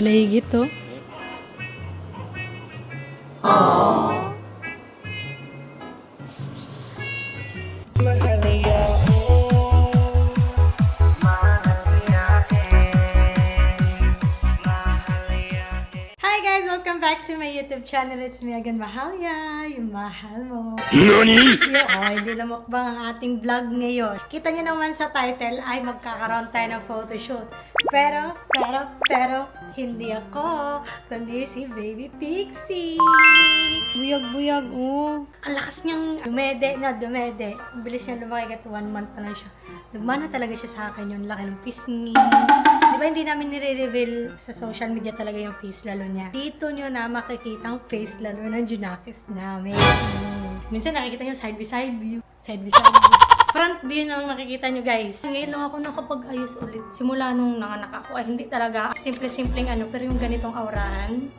Mahigit to. Hi guys! Welcome back to my YouTube channel. It's me again, Mahalia. Yung mahal mo. NANI?! Hindi na mukbang ang ating vlog ngayon. Kita niyo naman sa title ay magkakaroon tayo ng photoshoot. Pero, hindi ako. Kundi si Baby Pixie. Buyag-buyag, oh. Ang lakas niyang dumede. Ang bilis niya lumaki kasi 1 month na lang siya. Nagmana talaga siya sa akin yung laki ng pisngi. Di ba hindi namin nire-reveal sa social media talaga yung face lalo niya? Dito nyo na makikita ang face lalo ng Junakis namin. Minsan nakikita nyo side by side view. Front view na makikita nyo guys. Ngayon lang ako nakapag-ayos ulit. Simula nung nanganak ako ay hindi talaga simple-simpleng ano, pero yung ganitong aurahan.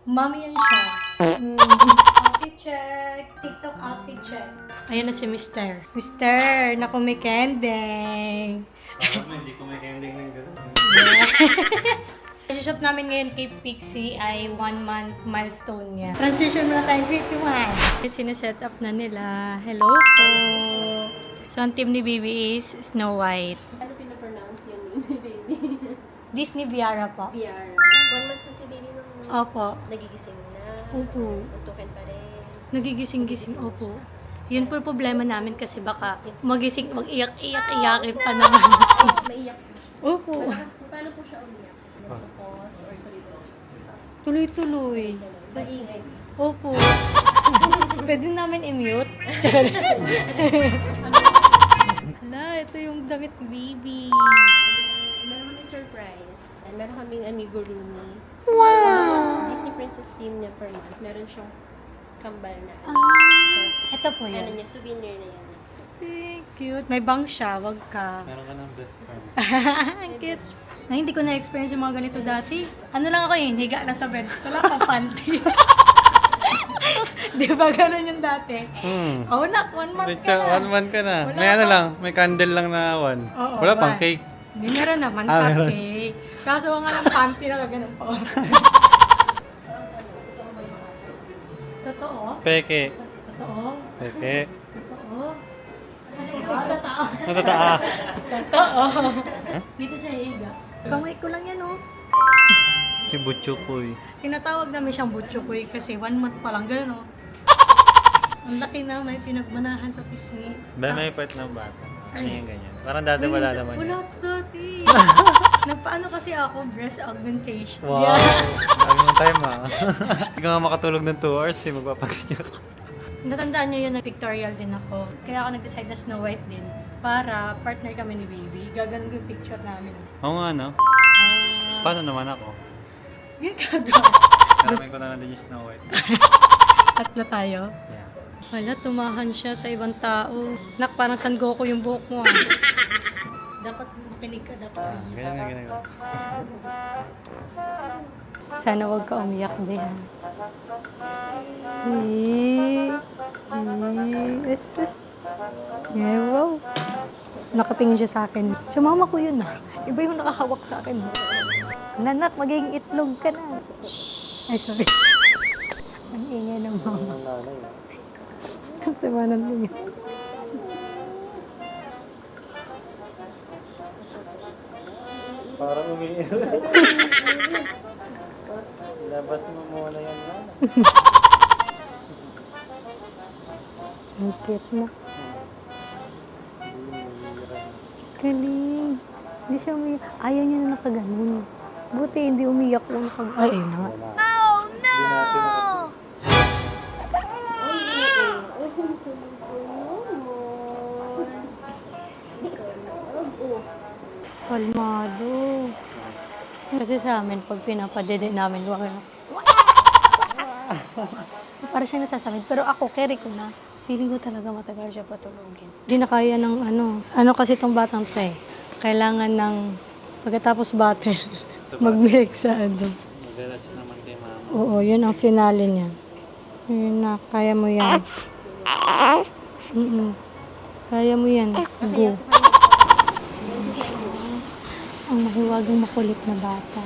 Mami yan siya. Outfit check. TikTok outfit check. Ayan na si Mr. Mr. na kumikending. Hindi ko may kending ng gano'n. Shoot namin ngayon kay Pixie ay 1 month milestone niya. Transition muna tayo 51. Sineset up na nila. Hello po. So, ang team ni Baby is Snow White. Ano pinapronounce yung name ni baby? Disney Viara po. VR. 1 month na si baby nung Opo. nagigising na. Opo. Tutukin pa rin. Nagigising-gising. Opo. Yun po problema namin kasi baka magising, mag-iyak-iyakin pa naman. Maiyak po. Opo. Malakas po. Paano po siya umiyak? Nagpo-pause or tuloy-tuloy? Tuloy-tuloy. Maingay. Opo. Pwede namin i-mute. Hala, ito yung damit ni Baby. Meron kami surprise. Meron kaming amigurumi. Wow! Disney Princess theme niya per month. Meron siyang kambal na. So, Ito po ano yun. niya, souvenir na yan. Cute. May bang siya, wag ka. Meron ka ng best friend. Ang cute. Na hindi ko na-experience yung mga ganito dati. Ano lang ako yun, higa lang sa bed. Wala pang panty. Di ba ganun yung dati? Oh, nak, 1 month ka na. 1 month ka na. Wala May ano pa. lang, may candle lang na one. Oo, Wala pang one. cake. Hindi meron naman, Meron. cupcake. Kaso nga lang panty na ganun po. So, totoo ba yung mga? Totoo? Peke. Totoo? Peke. Totoo? Totoo? Natatawa. Totoo. Dito siya higa. Kamay ko lang yan, oh. Si Butchukoy. Tinatawag namin siyang butchukoy kasi 1 month pa lang, gano'n, oh. Ang laki na, may pinagmanahan sa pisngi. Ba may part ng bata. Ano Ay. yung ganyan? Parang dati wala naman Wala yun. dati. Nagpaano kasi ako, breast augmentation. Wow. Dami mong time ah. Hindi ka nga makatulog ng 2 hours eh. Magpapagusto ako. Natandaan niyo yun, nag-pictorial din ako. Kaya ako nag-decide na Snow White din. Para partner kami ni Baby. Gaganon ko yung picture namin. Oo nga no. Ah, Paano naman ako? yun ka doon. Karamin ko na lang din yung Snow White. Tatlo tayo. Yeah. Wala, tumahan siya sa ibang tao. Nak, parang San Goku yung buhok mo ah. Dapat makinig ka, dapat. Ganyan. Sana wag ka umiyak din. Yes. Yeah, wow. Nakatingin siya sa akin. Siya, mama ko yun ah. Iba yung nakahawak sa akin. Lanak, magiging itlog ka na. Ay, sorry. Ang ingay ng mama. Ang sama ng tingin. Parang umiiyak. Labas mo muna yan na. Ang cute na. Galing. Hindi siya umiyak. Ayaw niya na nakaganon. Buti hindi umiyak lang pag... Ay, ayun na nga. Hindi natin makatulog. Kalmado. Kasi sa amin, pag pinapadede namin, wala na. Para siya nasasamid. Pero ako, carry ko na. Feeling ko talaga matagal siya patulogin. Hindi na kaya ng ano kasi itong batang to eh. Kailangan ng, pagkatapos battle, mag-make sa ano. Mag-relax naman kay mama. Oo, yun ang finale niya. Yun na, kaya mo yan. Kaya mo yan. Go. Ang mahiwagang makulit na bata.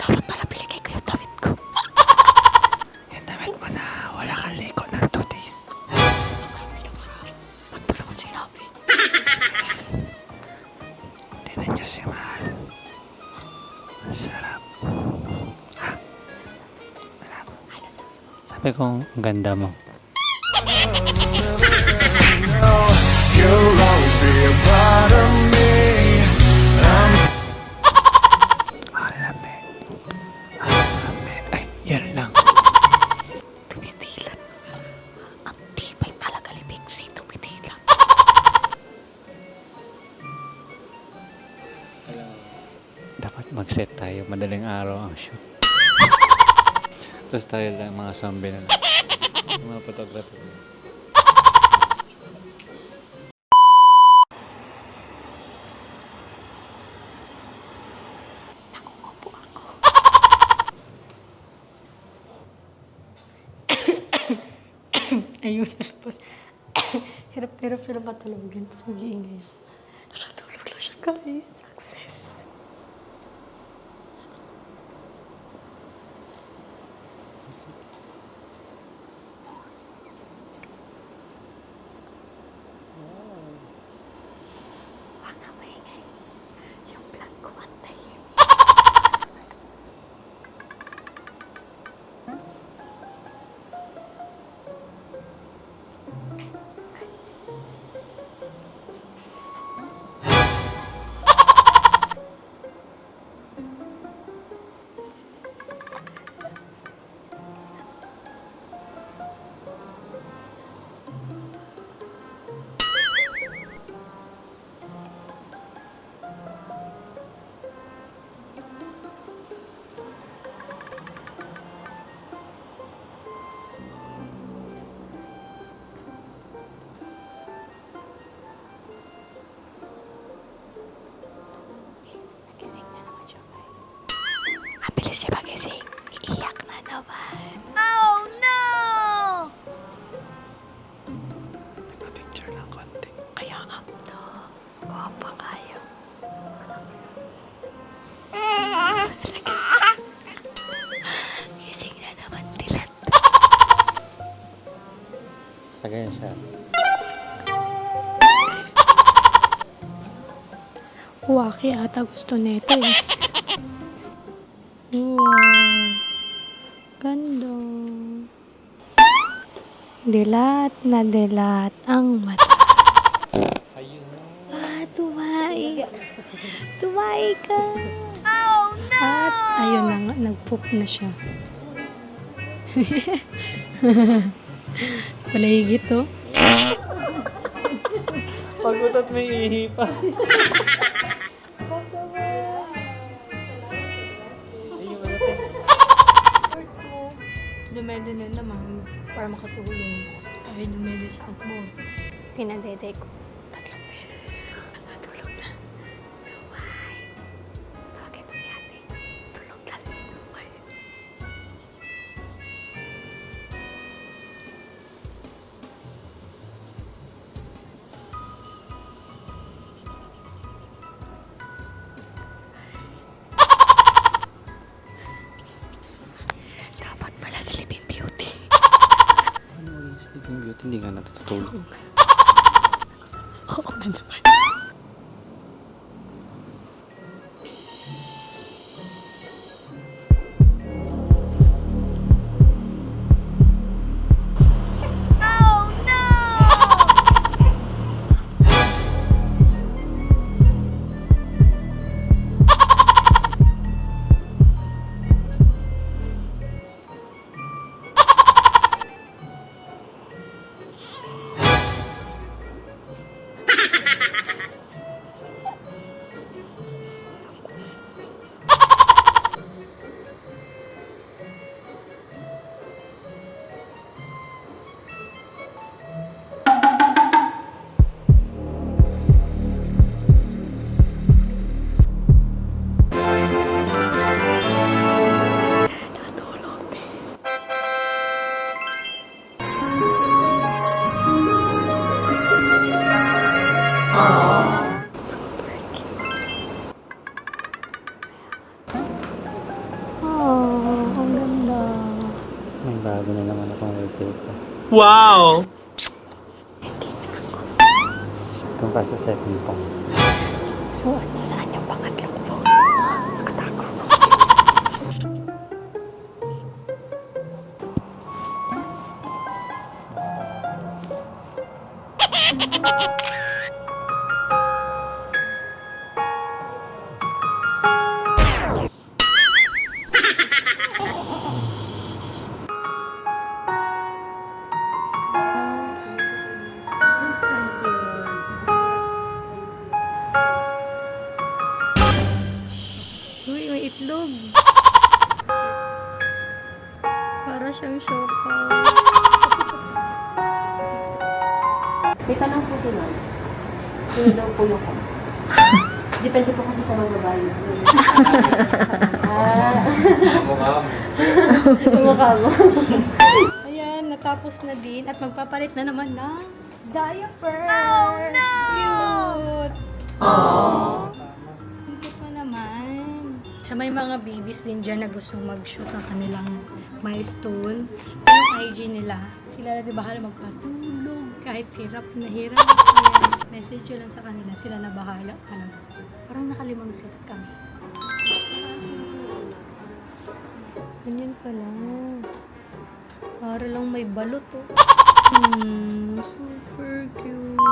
Dapat pala piligay ko yung damit ko. Yung damit mo na wala kang liko ng 2 days. Ba't mo naman sinabi? Tinan niyo si Mahal. Ang sarap. Ha? Sarap. Sabi ko, ang ganda mo. You'll always be a part of me. Alamig. Alamig. Ay, yan lang. Tumitilan. Ang tibay talaga ni Pixie. Tumitilan. Dapat mag-set tayo. Madaling araw ang shoot. Tapos tayo lang, mga zombie na lang. Mga photographer. Nangungupo ako. Ayun, tapos hirap-hirap sila matulogin. Tapos mag-iingay. Nakatulog lang siya, guys. Success. Huwag ka maingay. Yung vlog ko antayin. Gising na naman siya, guys. Ang bilis siya magising. Iiyak na naman. Oh, no! Nagpa-picture lang konti. Kaya ka mo to. Guwapa kayo. Gising na naman, dilat. Tagayan siya. Waki ata gusto nito eh. Wow. Ganda. Dilat na dilat ang mata. Ayun na. Tuwai. Tuwai ka. Oh, no! At ayun na nga, nag-poop na siya. Palahigit oh. Pagod at may ihi pa. Dumede na naman para makatulong. Ay, dumede sa out mo. Pinadede ko. 3 beses. Natulog na. Snow White. Tawagin mo si ate. Tulog na si Snow White. Dapat pala Sleeping Beauty. Ano yung Sleeping Beauty? Hindi nga natutulog. Oo nga naman. dito. Wow! Doon pa sa second phone. So, nasaan yung pangatlong phone? Nakatago. Uy, may itlog. Para siyang siopaw. May tanong po sila. Sino daw po yung ko? Depende po kasi sa mga babae. Mukha mo. Ayan, natapos na din at magpapalit na naman ng diaper. Oh, no! Cute! Aww! Ang cute mo naman. Sa may mga babies din dyan na gusto mag-shoot ng kanilang milestone, yung IG nila, sila na di bahala magpatulog. Kahit hirap na hirap. Ayan, message yun lang sa kanila, sila na bahala. Parang nakalimang set kami. Ganyan pala. Para lang may balot, oh. Super cute.